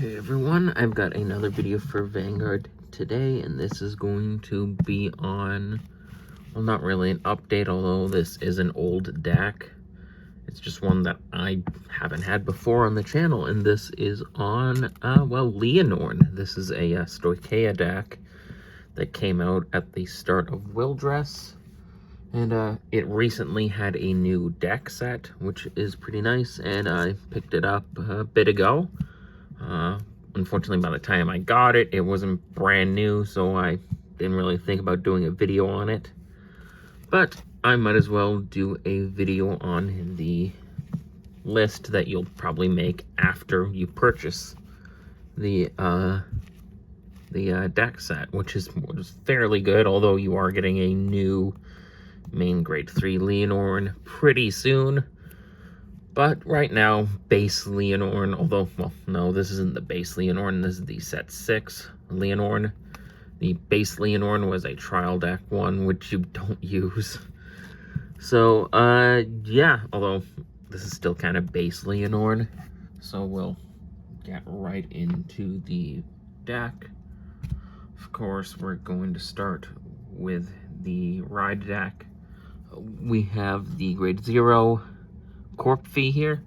Hey everyone, I've got another video for Vanguard today, and this is going to be on, well, not really an update, although this is an old deck. It's just one that I haven't had before on the channel, and this is on, well, Lianorn. This is a Stoicheia deck that came out at the start of Wildress, and it recently had a new deck set, which is pretty nice, and I picked it up a bit ago. Unfortunately, by the time I got it, it wasn't brand new, so I didn't really think about doing a video on it. But I might as well do a video on the list that you'll probably make after you purchase the deck set, which is fairly good, although you are getting a new main grade 3 Lianorn pretty soon. But right now, base Lianorn, although, well, no, this isn't the base Lianorn, this is the set 6 Lianorn. The base Lianorn was a trial deck one, which you don't use. So, yeah, although this is still kind of base Lianorn. So we'll get right into the deck. Of course, we're going to start with the ride deck. We have the grade 0 Corp fee here.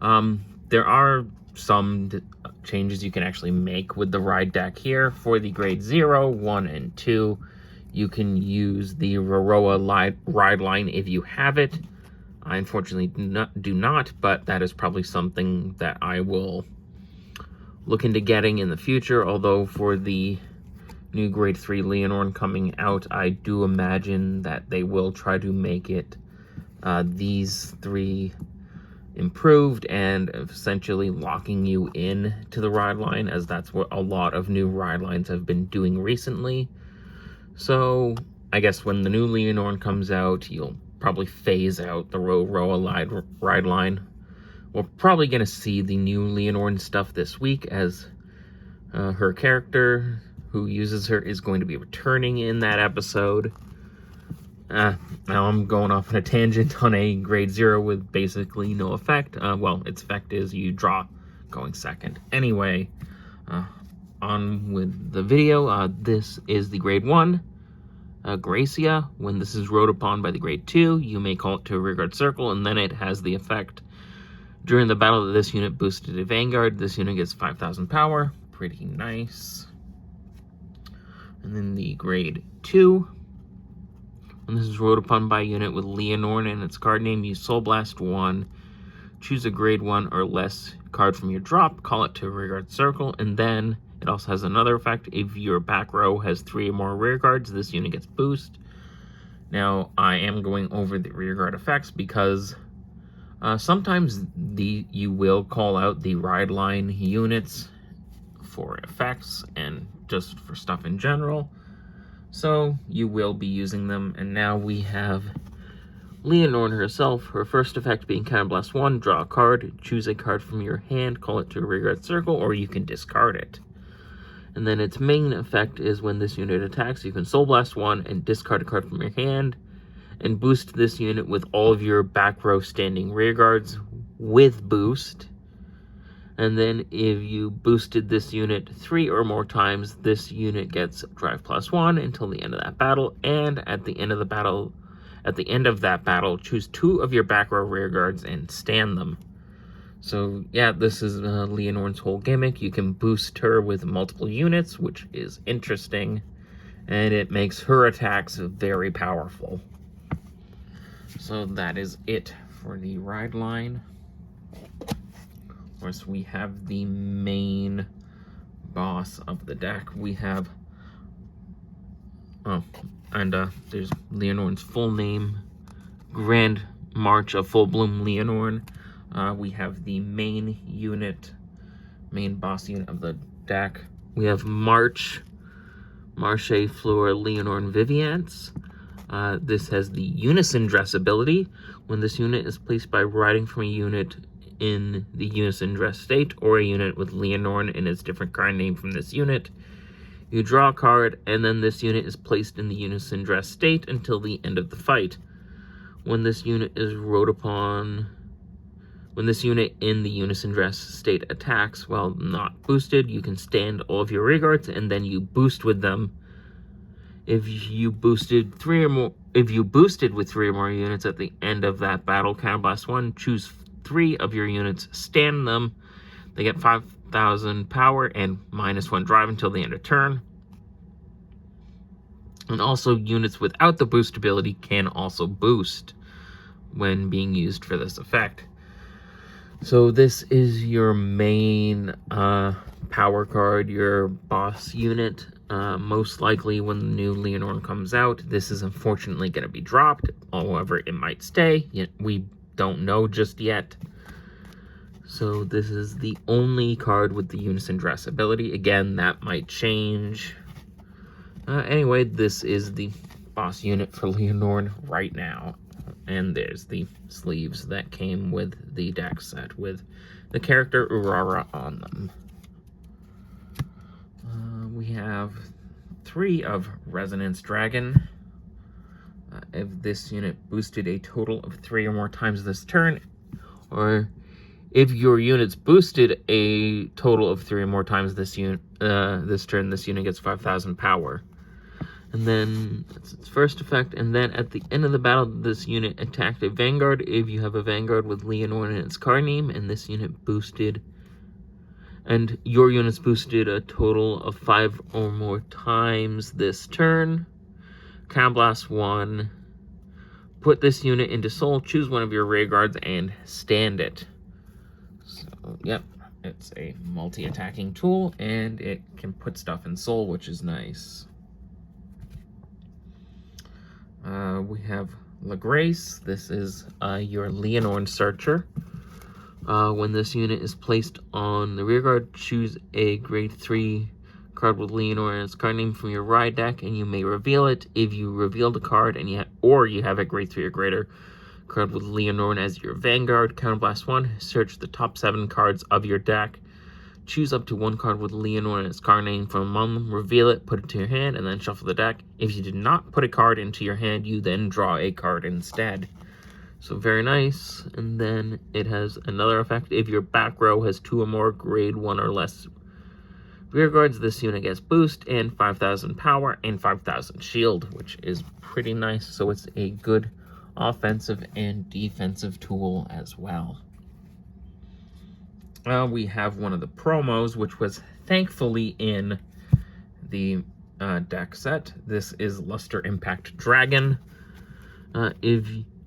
There are some changes you can actually make with the ride deck here. For the grade 0, 1, and 2, you can use the Roroa ride line if you have it. I unfortunately do not, but that is probably something that I will look into getting in the future. Although for the new grade 3 Lianorn coming out, I do imagine that they will try to make it these 3 improved and essentially locking you in to the ride line, as that's what a lot of new ride lines have been doing recently. So I guess when the new Lianorn comes out, you'll probably phase out the Roroa ride line. We're probably going to see the new Lianorn stuff this week, as her character who uses her is going to be returning in that episode. Now I'm going off on a tangent on a grade 0 with basically no effect. Well, its effect is you draw going second. Anyway, on with the video. This is the grade 1, Gracia. When this is rode upon by the grade 2, you may call it to a rearguard circle, and then it has the effect. During the battle that this unit boosted to Vanguard, this unit gets 5,000 power. Pretty nice. And then the grade 2. When this is rode upon by a unit with Lianorn in its card name, use Soul Blast 1. Choose a grade 1 or less card from your drop, call it to a rearguard circle, and then it also has another effect. If your back row has 3 or more rearguards, this unit gets boost. Now, I am going over the rearguard effects because sometimes you will call out the ride line units for effects and just for stuff in general. So you will be using them, and now we have Lianorn herself. Her first effect being Counterblast 1, draw a card, choose a card from your hand, call it to a rearguard circle, or you can discard it. And then its main effect is when this unit attacks, you can Soul Blast 1 and discard a card from your hand, and boost this unit with all of your back row standing rearguards with boost. And then if you boosted this unit 3 or more times, this unit gets drive +1 until the end of that battle. And at the end of that battle, choose 2 of your back row rearguards and stand them. So yeah, this is Lianorn's whole gimmick. You can boost her with multiple units, which is interesting, and it makes her attacks very powerful. So that is it for the ride line. Of course, we have the main boss of the deck. We have, there's Lianorn's full name, Grand March of Full Bloom Lianorn. We have the main boss unit of the deck. We have Marche Fleur Lianorn Viviance. This has the Unison Dress ability. When this unit is placed by riding from a unit in the Unison Dress state, or a unit with Lianorn in its different card name from this unit, you draw a card, and then this unit is placed in the Unison Dress state until the end of the fight. When this unit is rode upon When this unit in the unison dress state attacks while not boosted, you can stand all of your rearguards and then you boost with them. If you boosted with 3 or more units at the end of that battle, Counterblast 1, choose 3 of your units, stand them. They get 5,000 power and -1 drive until the end of turn. And also, units without the boost ability can also boost when being used for this effect. So this is your main power card, your boss unit. Most likely when the new Lianorn comes out, this is unfortunately going to be dropped. However, it might stay. We don't know just yet. So this is the only card with the Unison Dress ability. Again, that might change. Anyway, this is the boss unit for Lianorn right now. And there's the sleeves that came with the deck set with the character Urara on them. We have 3 of Resonance Dragon. If this unit boosted a total of 3 or more times this turn, or if your unit's boosted a total of 3 or more times this turn, this unit gets 5,000 power. And then that's its first effect. And then at the end of the battle, this unit attacked a Vanguard. If you have a Vanguard with Lianorn in its card name, and this unit boosted, and your unit's boosted a total of 5 or more times this turn, Counterblast 1, put this unit into Soul, choose one of your rearguards, and stand it. So, yep, it's a multi-attacking tool, and it can put stuff in Soul, which is nice. We have La Grace. This is your Lianorn Searcher. When this unit is placed on the rearguard, choose a grade 3 card with Lianorn in its card name from your ride deck, and you may reveal it. If you reveal the card and you have a grade 3 or greater card with Lianorn as your Vanguard, Counterblast 1, search the top 7 cards of your deck. Choose up to 1 card with Lianorn and its card name from among them, reveal it, put it to your hand, and then shuffle the deck. If you did not put a card into your hand, you then draw a card instead. So very nice. And then it has another effect. If your back row has 2 or more grade 1 or less rearguards, this unit gets boost and 5,000 power and 5,000 shield, which is pretty nice. So it's a good offensive and defensive tool as well. We have one of the promos, which was thankfully in the deck set. This is Luster Impact Dragon.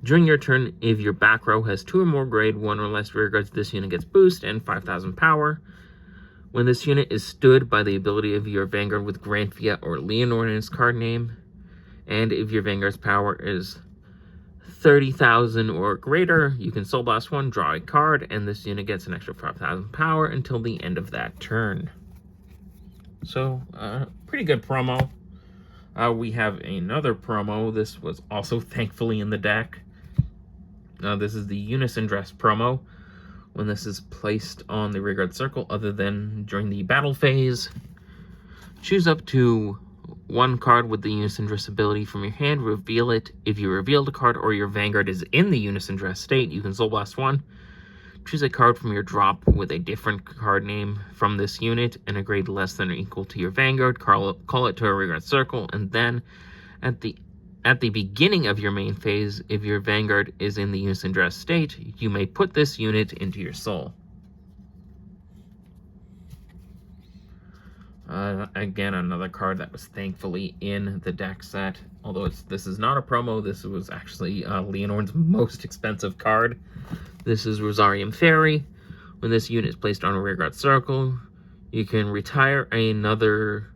During your turn, if your back row has 2 or more grade 1 or less rearguards, this unit gets boost and 5,000 power. When this unit is stood by the ability of your Vanguard with Granthea or Lianorn in its card name, and if your Vanguard's power is 30,000 or greater, you can Soul Blast 1, draw a card, and this unit gets an extra 5,000 power until the end of that turn. So, pretty good promo. We have another promo. This was also thankfully in the deck. This is the Unison Dress promo. When this is placed on the rearguard circle, other than during the battle phase, choose up to 1 card with the Unison Dress ability from your hand, reveal it. If you reveal the card or your Vanguard is in the Unison Dress state, you can Soul Blast 1. Choose a card from your drop with a different card name from this unit and a grade less than or equal to your Vanguard. Call it to a rearguard circle, and then at the beginning of your main phase, if your Vanguard is in the Unison Dress state, you may put this unit into your Soul. Again, another card that was thankfully in the deck set. Although this is not a promo, this was actually Lianorn's most expensive card. This is Rosarium Fairy. When this unit is placed on a rearguard circle, you can retire another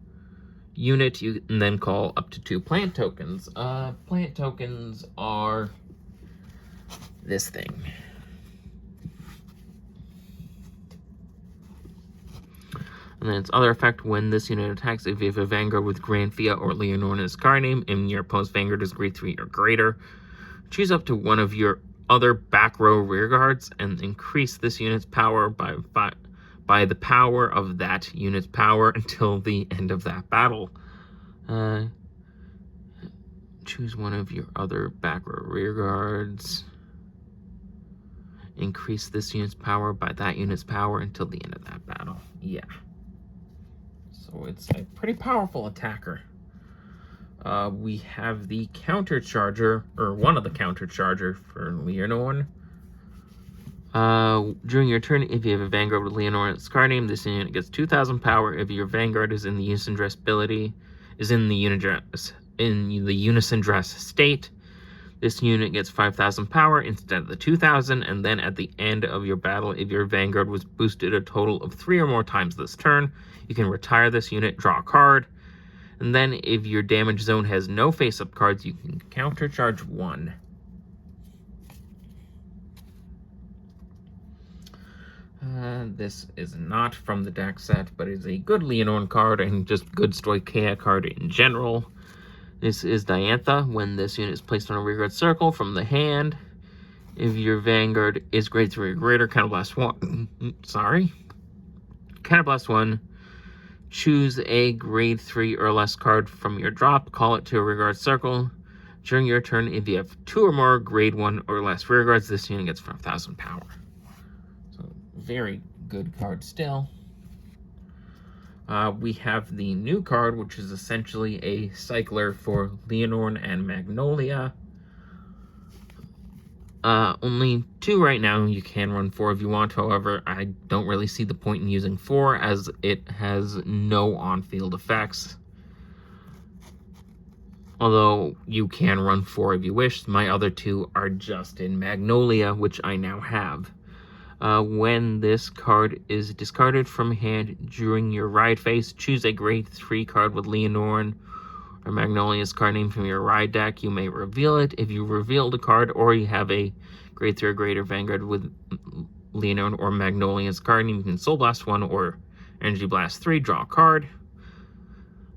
unit. You can then call up to 2 plant tokens. Plant tokens are this thing. And then its other effect, when this unit attacks, if you have a Vanguard with Granthea or Lianorn in its card name, and your opponent's Vanguard is grade 3 or greater, choose up to 1 of your other back row rearguards and increase this unit's power by the power of that unit's power until the end of that battle. Choose 1 of your other back row rearguards increase this unit's power by that unit's power until the end of that battle. Yeah. So it's a pretty powerful attacker. We have the countercharger, or one of the countercharger for Lianorn. During your turn, if you have a Vanguard with Lianorn at its card name, this unit gets 2,000 power. If your Vanguard is in the Unison Dress ability, in the Unison Dress state, this unit gets 5,000 power instead of the 2,000, and then at the end of your battle, if your Vanguard was boosted a total of 3 or more times this turn, you can retire this unit, draw a card, and then if your damage zone has no face-up cards, you can countercharge 1. This is not from the deck set, but is a good Lianorn card and just good Stoicheia card in general. This is Diantha. When this unit is placed on a rearguard circle from the hand, if your Vanguard is grade 3 or greater, Counterblast 1. Counterblast 1. Choose a grade 3 or less card from your drop, call it to a rearguard circle. During your turn, if you have 2 or more grade 1 or less rearguards, this unit gets 5,000 power. So, very good card still. We have the new card, which is essentially a cycler for Lianorn and Magnolia. Only 2 right now. You can run 4 if you want. However, I don't really see the point in using 4 as it has no on-field effects. Although you can run 4 if you wish. My other 2 are just in Magnolia, which I now have. When this card is discarded from hand during your ride phase, choose a grade 3 card with Lianorn or Magnolia's card name from your ride deck. You may reveal it. If you revealed a card or you have a grade 3 or greater Vanguard with Lianorn or Magnolia's card name, you can Soul Blast 1 or Energy Blast 3, draw a card.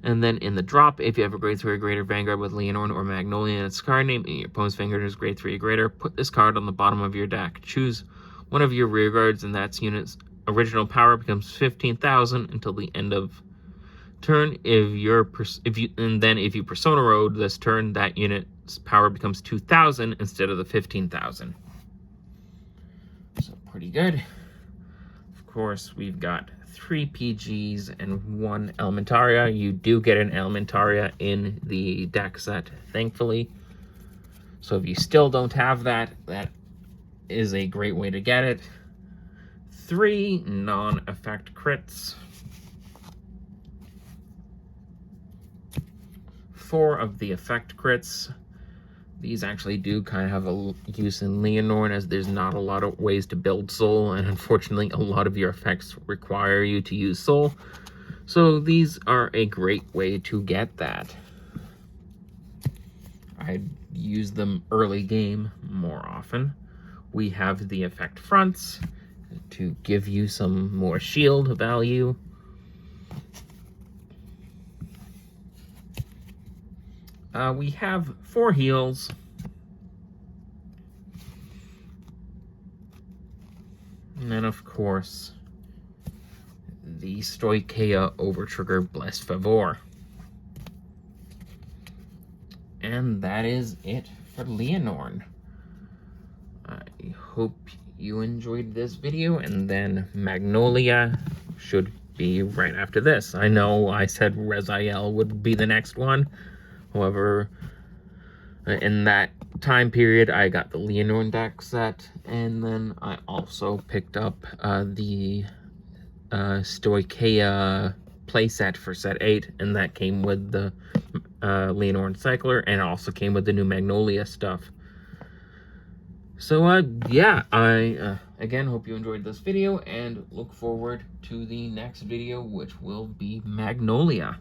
And then in the drop, if you have a grade 3 or greater Vanguard with Lianorn or Magnolia in its card name, and your opponent's Vanguard is grade 3 or greater, put this card on the bottom of your deck. Choose one of your rearguards, and that unit's original power becomes 15,000 until the end of turn. If you Persona Road this turn, that unit's power becomes 2,000 instead of the 15,000. So pretty good. Of course, we've got 3 PGs and 1 Elementaria. You do get an Elementaria in the deck set, thankfully. So if you still don't have that, that is a great way to get it. 3 non-effect crits. 4 of the effect crits. These actually do kind of have a use in Lianorn, as there's not a lot of ways to build Soul, and unfortunately a lot of your effects require you to use Soul. So these are a great way to get that. I use them early game more often. We have the effect fronts to give you some more shield value. We have 4 heals. And then, of course, the Stoicheia Overtrigger Blessed Favor. And that is it for Lianorn. I hope you enjoyed this video, and then Magnolia should be right after this. I know I said Reziel would be the next one. However, in that time period, I got the Lianorn deck set, and then I also picked up the Stoicheia playset for set 8, and that came with the Lianorn Cycler, and also came with the new Magnolia stuff. So, yeah, I, again, hope you enjoyed this video, and look forward to the next video, which will be Magnolia.